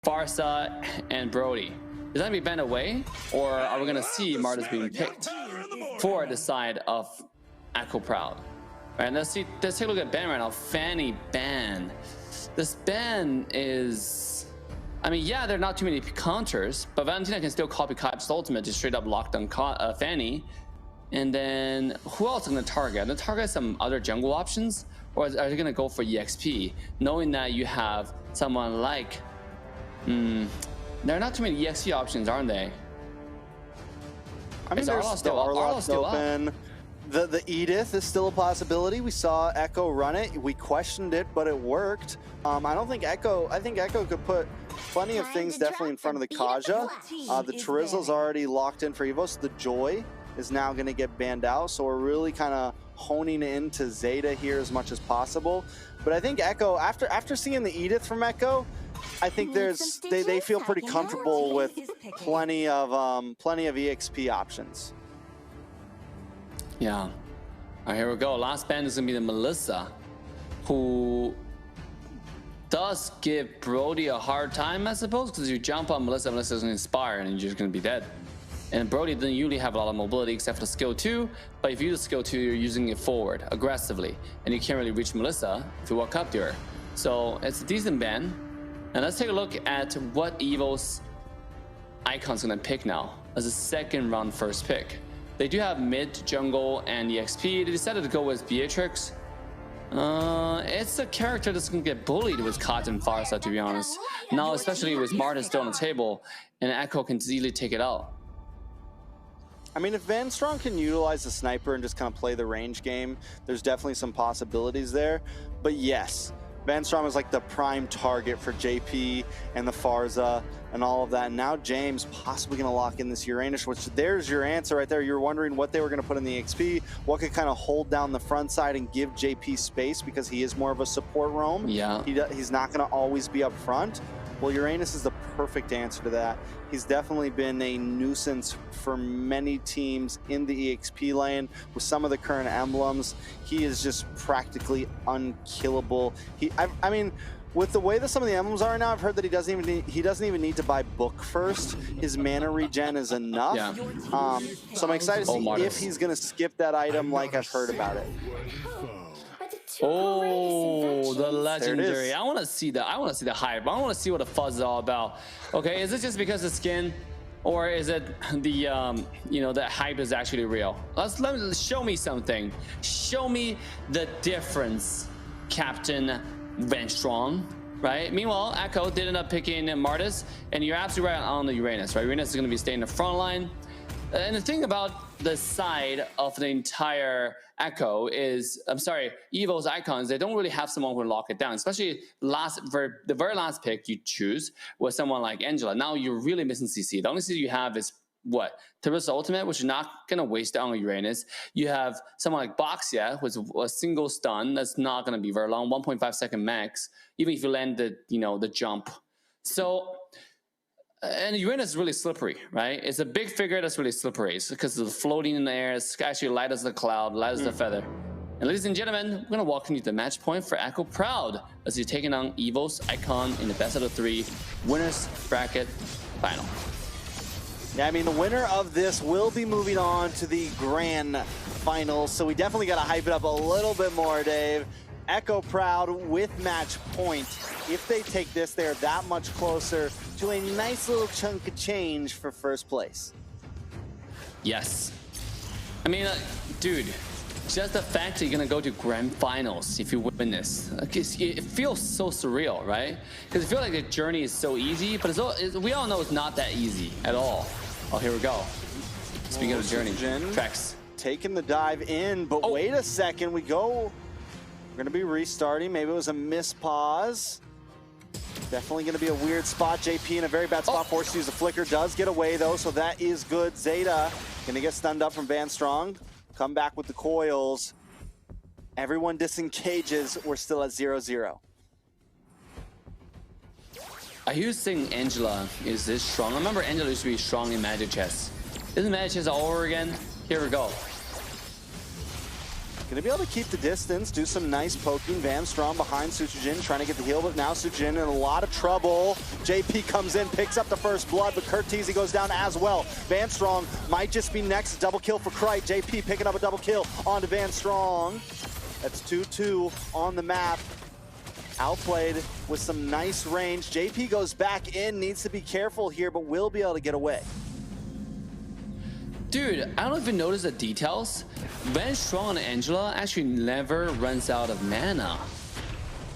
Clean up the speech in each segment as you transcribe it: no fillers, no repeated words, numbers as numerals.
Farsa, and Brody. Is that gonna be banned away, or are we gonna see Martis being picked for the side of Echo Proud? All right, let's take a look at ban right now. Fanny ban. This ban is, I mean, yeah, there are not too many counters, but Valentina can still copy Kaip's ultimate to straight up lock down Fanny. And then who else is going to target? They target some other jungle options, or are they going to go for EXP, knowing that you have someone like, there are not too many EXP options, aren't they? I mean, there's still open. The Edith is still a possibility. We saw Echo run it. We questioned it, but it worked. I think Echo could put plenty of things definitely in front of the Kaja. The Trizzle's already locked in for Evos. The Joy is now going to get banned out. So we're really kind of honing into Zeta here as much as possible. But I think Echo, after seeing the Edith from Echo, I think they feel pretty comfortable with plenty of EXP options. Yeah. All right, here we go. Last ban is going to be the Melissa, who does give Brody a hard time, I suppose, because you jump on Melissa, Melissa's going to inspire, and you're just going to be dead. And Brody doesn't usually have a lot of mobility except for skill 2, but if you use skill 2, you're using it forward, aggressively, and you can't really reach Melissa if you walk up to her. So it's a decent ban. And let's take a look at what Evos Icon's going to pick now as a second round first pick. They do have mid, jungle, and EXP. They decided to go with Beatrix. It's a character that's going to get bullied with Kat and Farsa, to be honest. Now, especially with Martin still on the table, and Echo can easily take it out. I mean, if Van Strong can utilize the sniper and just kind of play the range game, there's definitely some possibilities there. But yes, Van Strong is like the prime target for JP and the Farsa and all of that. And now James possibly going to lock in this Uranus, which there's your answer right there. You're wondering what they were going to put in the XP, what could kind of hold down the front side and give JP space because he is more of a support roam. Yeah. He's not going to always be up front. Well, Uranus is the perfect answer to that. He's definitely been a nuisance for many teams in the EXP lane with some of the current emblems. He is just practically unkillable. I mean, with the way that some of the emblems are now, I've heard that he doesn't even need to buy book first. His mana regen is enough. Yeah. So I'm excited to see if he's going to skip that item like I've heard about it. Oh, the legendary. I want to see the hype. I want to see what the fuzz is all about. Okay, is it just because of skin, or is it the the hype is actually real? Show me something. Show me the difference, Captain Van Strong. Right? Meanwhile, Echo did end up picking Martis, and you're absolutely right on the Uranus, right? Uranus is going to be staying in the front line. And the thing about the side of the entire Echo is, Evos Icons, they don't really have someone who will lock it down, especially the very last pick you choose was someone like Angela. Now you're really missing CC. The only CC you have is what? Terra's ultimate, which you're not going to waste it on Uranus. You have someone like Boxia, who's a single stun that's not going to be very long, 1.5 second max, even if you land the jump. So, and Uranus is really slippery, right? It's a big figure that's really slippery. It's because it's floating in the air. It's actually light as the cloud, light as the feather. And ladies and gentlemen, we're going to walk into the match point for Echo Proud as he's taking on Evos Icon in the best of the 3 winners bracket final. Yeah, I mean, the winner of this will be moving on to the grand finals. So we definitely got to hype it up a little bit more, Dave. Echo Proud with match point. If they take this, they're that much closer to a nice little chunk of change for first place. Yes. I mean, dude, just the fact that you're going to go to grand finals if you win this, it feels so surreal, right? Because I feel like the journey is so easy, but we all know it's not that easy at all. Oh, here we go. Speaking of the journey, Trex. Taking the dive in, but wait a second, we're gonna be restarting. Maybe it was a missed pause. Definitely gonna be a weird spot. JP in a very bad spot, forced to use a flicker. Does get away though, so that is good. Zeta gonna get stunned up from Van Strong. Come back with the coils. Everyone disengages. We're still at 0-0. Are you saying Angela is this strong? I remember Angela used to be strong in Magic Chess. Isn't Magic Chess all over again? Here we go. Gonna be able to keep the distance, do some nice poking. Van Strong behind Suchujin, trying to get the heal, but now Suchujin in a lot of trouble. JP comes in, picks up the first blood, but Kurteezy goes down as well. Van Strong might just be next. Double kill for Krite. JP picking up a double kill onto Van Strong. That's 2-2 on the map. Outplayed with some nice range. JP goes back in, needs to be careful here, but will be able to get away. Dude, I don't even notice the details. Van Strong and Angela actually never runs out of mana.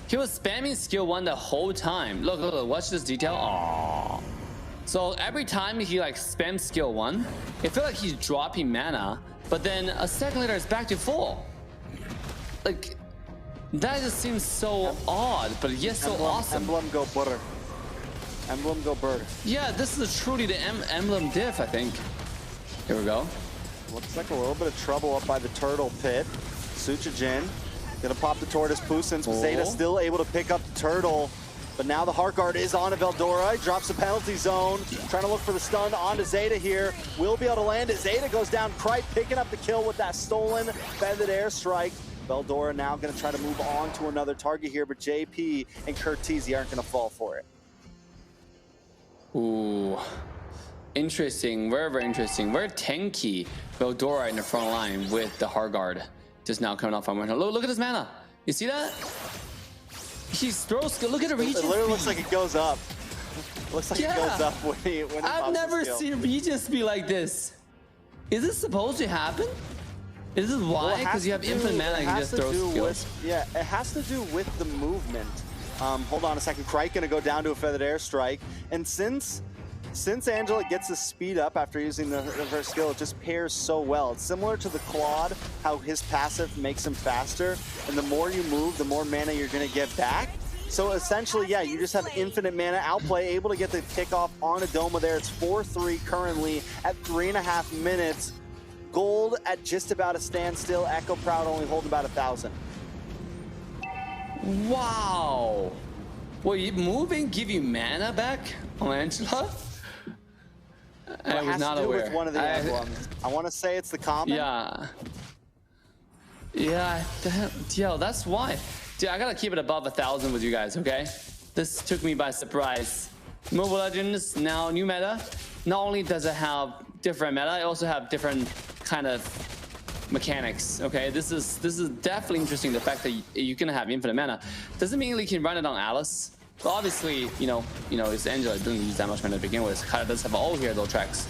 He was spamming skill 1 the whole time. Look, look, look, watch this detail. Aww. So every time he like spams skill 1, it feels like he's dropping mana, but then a second later it's back to full. Like, that just seems so odd, but yet so awesome. Emblem go butter. Emblem go bird. Yeah, this is truly the emblem diff, I think. Here we go. Looks like a little bit of trouble up by the turtle pit. Suchujin gonna pop the tortoise Pusins, but Zeta still able to pick up the turtle. But now the Heart Guard is on to Veldora. He drops the penalty zone. Trying to look for the stun onto Zeta here. Will be able to land it. Zeta goes down. Krite picking up the kill with that stolen feathered airstrike. Veldora now gonna try to move on to another target here, but JP and Kurteezy aren't gonna fall for it. Ooh. Interesting, very, very interesting. Very tanky Veldora in the front line with the Heart Guard just now coming off on winter. Look at this mana. You see that? He throws. Look at the regen. It literally looks like it goes up. Looks like it goes up when he I've never seen regen speed like this. Is this supposed to happen? Is this why? Because you have infinite mana and you just throw skills. Yeah, it has to do with the movement. Hold on a second. Krite gonna go down to a feathered airstrike, and since Angela gets the speed up after using her skill, it just pairs so well. It's similar to the Claude, how his passive makes him faster, and the more you move, the more mana you're gonna get back. So essentially, yeah, you just have infinite mana. Outplay, able to get the kickoff on Adoma there. It's 4-3 currently at 3.5 minutes. Gold at just about a standstill. Echo Proud only holding about 1,000. Wow. Well, moving give you mana back on Angela? I was not aware. With one of the emblems. I want to say it's the common. Yeah. Yeah, yo, that's why. Dude, I gotta keep it above 1,000 with you guys, okay? This took me by surprise. Mobile Legends, now new meta. Not only does it have different meta, it also have different kind of mechanics, okay? This is definitely interesting, the fact that you can have infinite mana. Doesn't mean you can run it on Alice. But obviously, you know, it's Angela. It doesn't use that much mana to begin with. Kind of does have all hero tracks.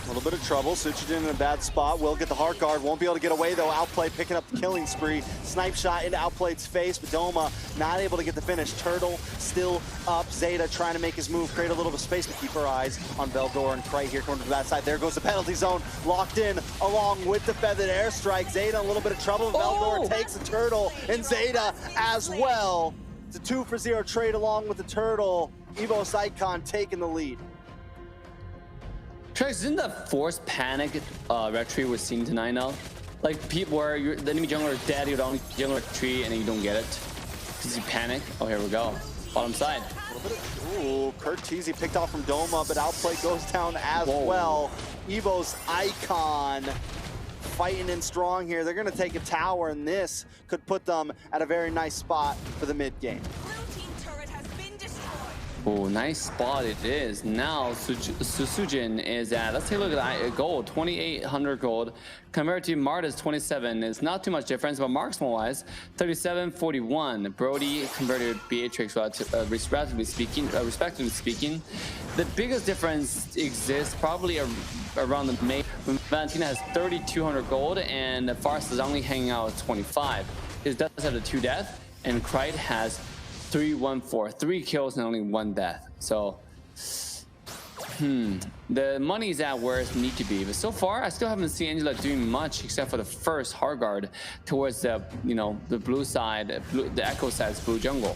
A little bit of trouble. Suchujin in a bad spot. Will get the Heart Guard. Won't be able to get away though. Outplay picking up the killing spree. Snipe shot into Outplayed's face, but Doma not able to get the finish. Turtle still up. Zeta trying to make his move, create a little bit of space, but keep our eyes on Veldora and Krite here coming to that side. There goes the penalty zone. Locked in along with the feathered airstrike. Zeta in a little bit of trouble. Veldora takes the turtle and Zeta as well. It's a 2-for-0 trade along with the turtle. Evos Icon taking the lead. Trax, isn't the forced panic retreat we're seeing tonight now? Like people where the enemy jungler is dead, you're the only jungler retreat and then you don't get it because you panic. Oh, here we go. Bottom side. Ooh, Kurteezy picked off from Doma, but Outplay goes down as well. Evos Icon fighting in strong here. They're going to take a tower, and this could put them at a very nice spot for the mid game. Oh, nice spot it is. Now Suchujin is at, let's take a look at that gold, 2,800 gold compared to Marta's 27. It's not too much difference, but marksman wise, 37-41. Brody compared to Beatrix, respectively speaking. The biggest difference exists probably around the May. Valentina has 3,200 gold and Farce is only hanging out at 25. It does have the 2 death, and Krite has 314, 3 kills and only 1 death. So, the money's at where it needs to be. But so far, I still haven't seen Angela doing much except for the first Heart Guard towards the, the blue side, the Echo side's blue jungle.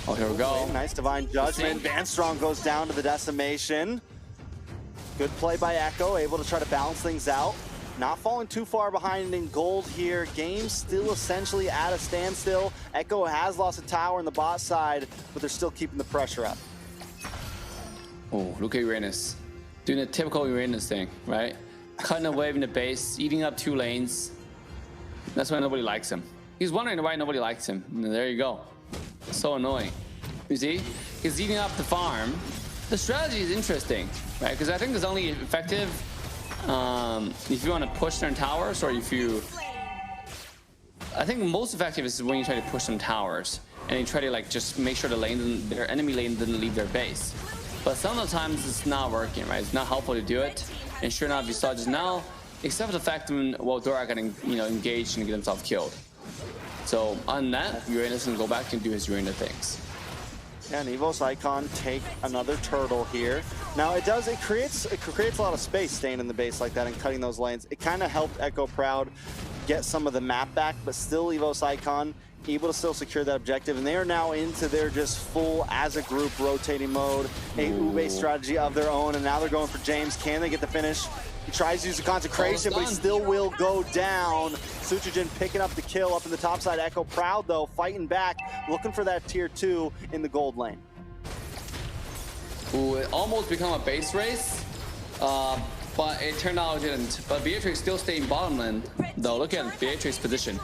Oh, here we go. Nice Divine Judgment. Van Strong goes down to the decimation. Good play by Echo, able to try to balance things out. Not falling too far behind in gold here. Game still essentially at a standstill. Echo has lost a tower in the bot side, but they're still keeping the pressure up. Oh, look at Uranus. Doing a typical Uranus thing, right? Cutting a wave in the base, eating up 2 lanes. That's why nobody likes him. He's wondering why nobody likes him. And there you go. So annoying. You see? He's eating up the farm. The strategy is interesting, right? Because I think it's only effective if you want to push certain towers, or if you... I think most effective is when you try to push some towers and you try to like just make sure their enemy lane didn't leave their base. But some of the times it's not working, right? It's not helpful to do it. And sure enough, you saw just now, except for the fact when Dora got engaged and get himself killed. So on that, Uranus can go back and do his Uranus things. Yeah, and Evos Icon take another turtle here. Now it creates a lot of space staying in the base like that and cutting those lanes. It kind of helped Echo Proud get some of the map back, but still Evos Icon able to still secure that objective, and they are now into their just full as a group rotating mode, a Ube strategy of their own, and now they're going for James. Can they get the finish? He tries to use the consecration, but he still will go down. Suchijin picking up the kill up in the top side. Echo Proud, though, fighting back, looking for that tier 2 in the gold lane. Ooh, it almost become a base race, but it turned out it didn't. But Beatrix still staying bottom lane, though. Look at Beatrix's position.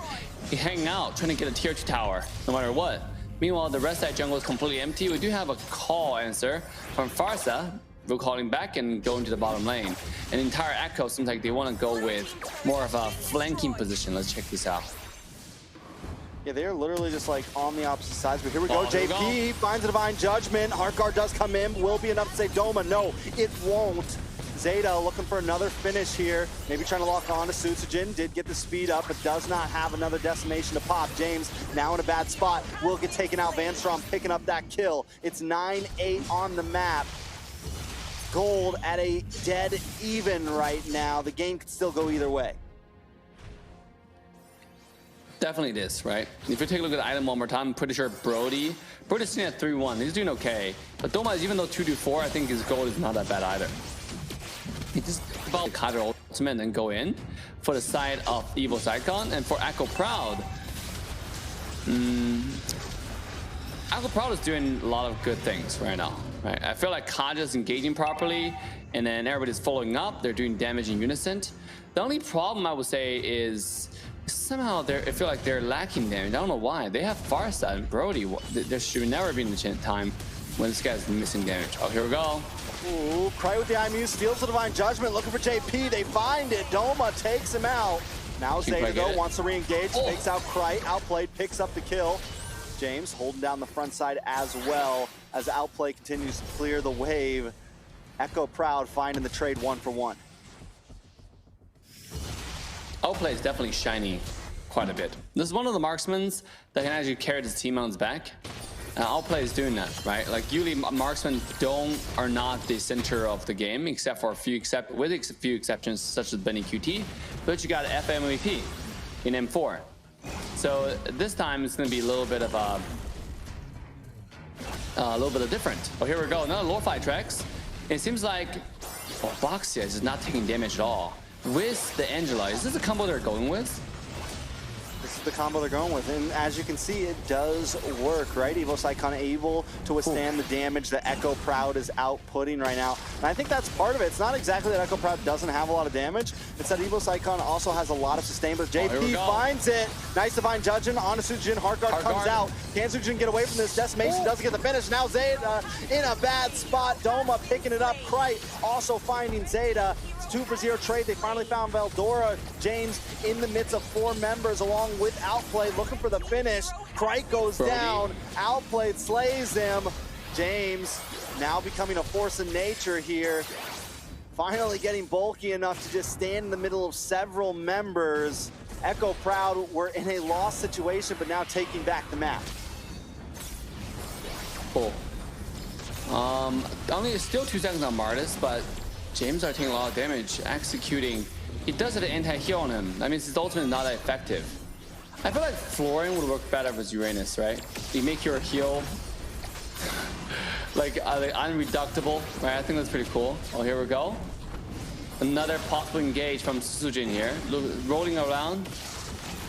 He's hanging out, trying to get a tier 2 tower, no matter what. Meanwhile, the rest of that jungle is completely empty. We do have a call answer from Farsa. We're calling back and going to the bottom lane. And the entire Echo seems like they want to go with more of a flanking position. Let's check this out. Yeah, they're literally just like on the opposite sides. But here we go. JP finds a Divine Judgment. Heartguard does come in. Will be enough to save Doma. No, it won't. Zeta looking for another finish here. Maybe trying to lock on to Sutsujin. Did get the speed up, but does not have another decimation to pop. James now in a bad spot. Will get taken out. Vanstrom picking up that kill. It's 9-8 on the map. Gold at a dead even right now. The game could still go either way. Definitely it is, right? If you take a look at the item one more time, I'm pretty sure Brody's sitting at 3-1. He's doing okay. But Doma, even though 2-4, I think his gold is not that bad either. He just about Kader ultimate and then go in for the side of Evos Icon. And for Echo Proud, Echo Proud is doing a lot of good things right now. Right? I feel like Kaja's engaging properly, and then everybody's following up. They're doing damage in unison. The only problem I would say is somehow I feel like they're lacking damage. I don't know why. They have Farsa and Brody. There should never be a time when this guy's missing damage. Oh, here we go. Ooh, Cry with the IMU steals the Divine Judgment, looking for JP. They find it. Doma takes him out. Now Zeta, though, wants to re-engage. Takes out Cry. Outplayed, picks up the kill. James holding down the front side as well as Outplay continues to clear the wave. Echo Proud finding the trade 1-for-1. Outplay is definitely shining quite a bit. This is one of the marksmen that can actually carry his team on his back. Outplay is doing that, right? Like usually marksmen are not the center of the game, except for a few exceptions such as Benny QT, but you got FMVP in M4. So this time it's going to be a little bit of different. Oh, here we go. Another Lorify tracks. It seems like Boxia is not taking damage at all with the Angela. Is this the combo they're going with? This is the combo they're going with, and as you can see, it does work, right? Evos Icon able to withstand the damage that Echo Proud is outputting right now. And I think that's part of it. It's not exactly that Echo Proud doesn't have a lot of damage. It's that Evos Icon also has a lot of sustain, but JP finds it. Nice Divine Judgment on Sutsujin. Heartguard comes out. Can Sutsujin get away from this? Decimation doesn't get the finish. Now Zeta in a bad spot. Doma picking it up. Krite also finding Zeta. It's 2-for-0 trade. They finally found Veldora. James in the midst of 4 members along with Outplay looking for the finish. Krite goes down. Outplay slays him. James now becoming a force of nature here. Finally getting bulky enough to just stand in the middle of several members. Echo Proud were in a loss situation, but now taking back the map. Cool. Only still 2 seconds on Martis, but James are taking a lot of damage. Executing. He does have an anti-heal on him. That means his ultimate is not that effective. I feel like Flooring would work better with Uranus, right? You make your heal like unreductible, right? I think that's pretty cool. Oh, here we go. Another possible engage from Sutsujin here. Rolling around,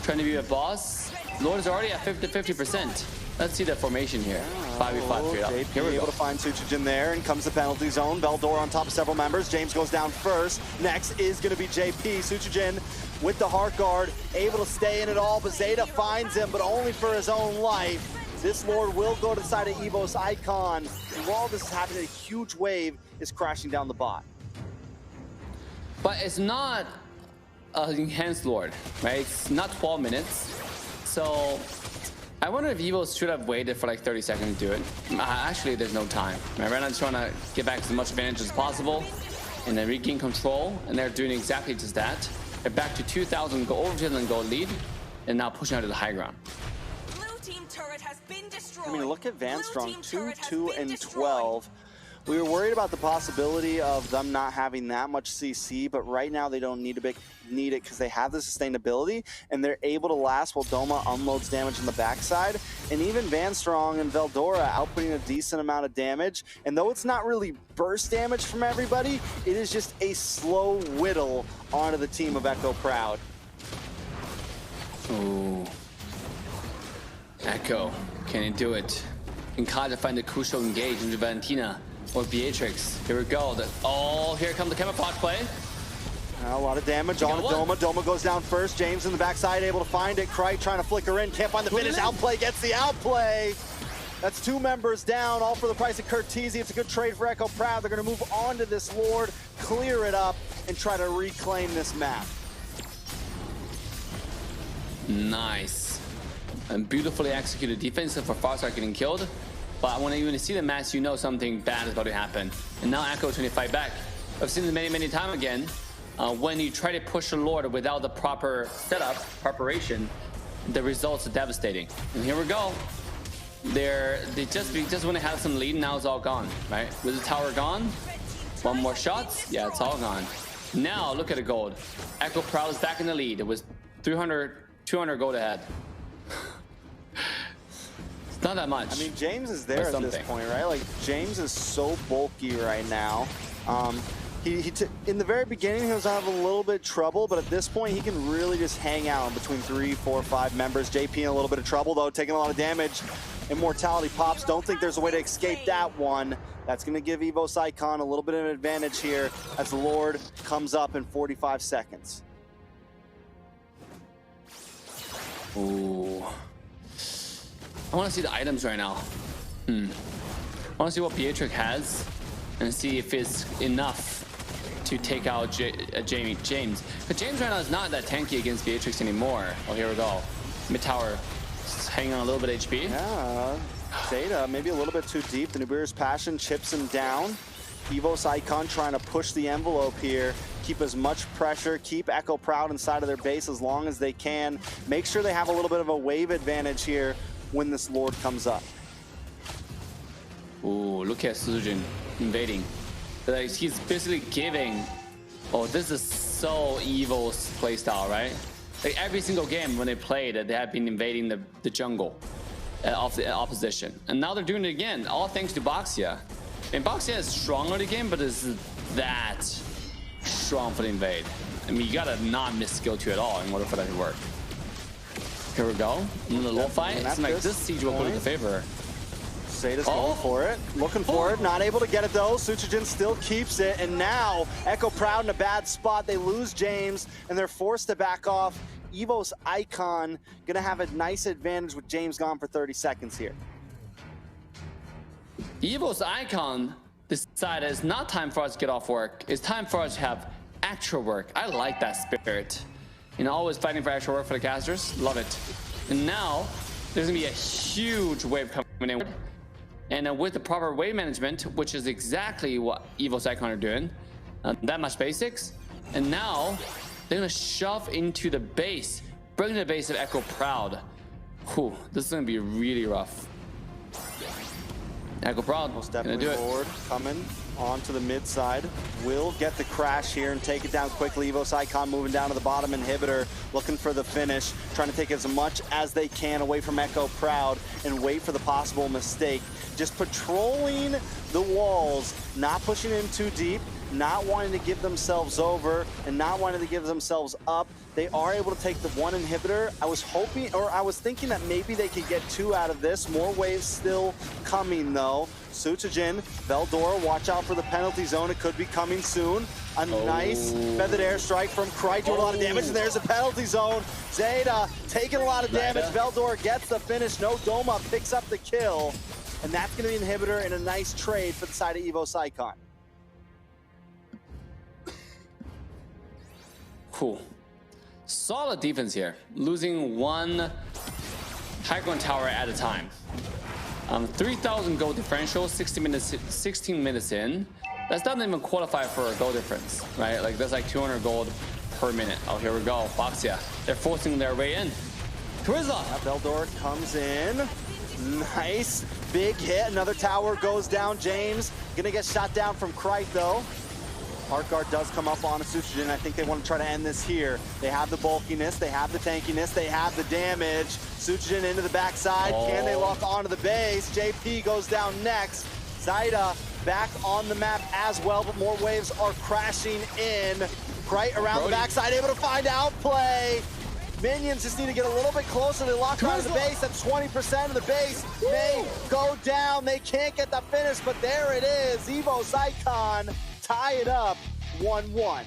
trying to be a boss. Lord is already at 50%. Let's see the formation here. 5v5 straight up. JP Here we able go. to find Suchijin there, and comes the penalty zone. Veldora on top of several members. James goes down first. Next is going to be JP. Suchijin with the heart guard, able to stay in it all, but Zeta finds him, but only for his own life. This Lord will go to the side of Evos Icon. And while this is happening, a huge wave is crashing down the bot. But it's not an enhanced Lord, right? It's not 12 minutes. So I wonder if Evos should have waited for like 30 seconds to do it. Actually, there's no time. Right now, I'm trying to get back as much advantage as possible and then regain control. And they're doing exactly just that. They're back to 2,000 gold, over 2,000 gold lead, and now pushing out to the high ground. Blue team turret has been destroyed. I mean, look at Vanstrong, 2, 2, and 12. We were worried about the possibility of them not having that much CC, but right now they don't need it because they have the sustainability and they're able to last while Doma unloads damage on the backside. And even Vanstrong and Veldora outputting a decent amount of damage. And though it's not really burst damage from everybody, it is just a slow whittle onto the team of Echo Proud. Ooh. Echo, can he do it? Can Kaja find the crucial engage into Valentina or Beatrix? Here we go. Oh, here comes the camouflage play. A lot of damage on Doma. Doma goes down first. James in the backside able to find it. Krite trying to flicker in. Can't find the finish. Outplay gets the outplay. That's 2 members down, all for the price of Curtizi. It's a good trade for Echo Proud. They're going to move on to this Lord, clear it up, and try to reclaim this map. Nice. And beautifully executed defense for Farstar getting killed. But when you see the match, you know something bad is about to happen. And now Echo trying to fight back. I've seen it many times again. When you try to push the Lord without the proper setup, preparation, the results are devastating. And here we go. They just want to have some lead, now it's all gone, right? With the tower gone, one more shot, yeah, it's all gone. Now look at the gold. Echo Proud is back in the lead. It was 200 gold ahead. It's not that much. I mean, James is there at this point, right? Like, James is so bulky right now. In the very beginning, he was having a little bit of trouble, but at this point, he can really just hang out between 3, 4, 5 members. JP in a little bit of trouble, though, taking a lot of damage. Immortality pops. Don't think there's a way to escape that one. That's going to give Evos Icon a little bit of an advantage here as the Lord comes up in 45 seconds. Ooh. I want to see the items right now. I want to see what Beatrix has and see if it's enough to take out James. But James right now is not that tanky against Beatrix anymore. Oh, here we go. Mid tower hanging on a little bit of HP. Yeah, Zeta maybe a little bit too deep. The Nubira's Passion chips him down. Evos Icon trying to push the envelope here. Keep as much pressure, keep Echo Proud inside of their base as long as they can. Make sure they have a little bit of a wave advantage here when this Lord comes up. Ooh, look at Sujin invading. Like, he's basically giving. Oh, this is so Evil's playstyle, right? Like every single game when they played, they have been invading the jungle of the opposition. And now they're doing it again, all thanks to Boxia. And Boxia is strong on the game, but it's that strong for the invade. I mean, you gotta not miss skill 2 at all in order for that to work. Here we go. In the low fight, it's like this siege will put it in favor. Zeta's going for it, looking for it, not able to get it though. Suchijin still keeps it, and now Echo Proud in a bad spot. They lose James, and they're forced to back off. Evos Icon gonna have a nice advantage with James gone for 30 seconds here. Evos Icon decided it's not time for us to get off work. It's time for us to have actual work. I like that spirit. You know, always fighting for actual work for the casters. Love it. And now there's gonna be a huge wave coming in. And with the proper wave management, which is exactly what Evos Icon are doing, that much basics. And now they're gonna shove into the base, bring the base of Echo Proud. Whew, this is gonna be really rough. Echo Proud, most definitely do forward, coming onto the mid side. Will get the crash here and take it down quickly. Evos Icon moving down to the bottom inhibitor, looking for the finish, trying to take as much as they can away from Echo Proud and wait for the possible mistake. Just patrolling the walls, not pushing in too deep, not wanting to give themselves over, and not wanting to give themselves up. They are able to take the one inhibitor. I was hoping, or I was thinking that maybe they could get 2 out of this. More waves still coming though. Suchijin, Veldora, watch out for the penalty zone. It could be coming soon. A nice feathered airstrike from Krite doing a lot of damage, and there's a penalty zone. Zeta taking a lot of damage. Veldora gets the finish. No Doma picks up the kill. And that's going to be an inhibitor and a nice trade for the side of Evos Icon. Cool. Solid defense here. Losing 1 high ground tower at a time. 3,000 gold differential, 16 minutes in. That doesn't even qualify for a gold difference, right? Like that's like 200 gold per minute. Oh, here we go. Foxia. They're forcing their way in. Twizzler. Veldora comes in. Nice. Big hit. Another tower goes down. James gonna get shot down from Krite though. Heartguard does come up on a Suchijin. I think they want to try to end this here. They have the bulkiness, they have the tankiness, they have the damage. Suchijin into the backside. Can they lock onto the base? JP goes down next. Zaida back on the map as well, but more waves are crashing in. Krite around the backside, able to find outplay. Minions just need to get a little bit closer. They lock onto the base. That's 20% of the base. May go down. They can't get the finish, but there it is. Evos Icon tie it up 1-1.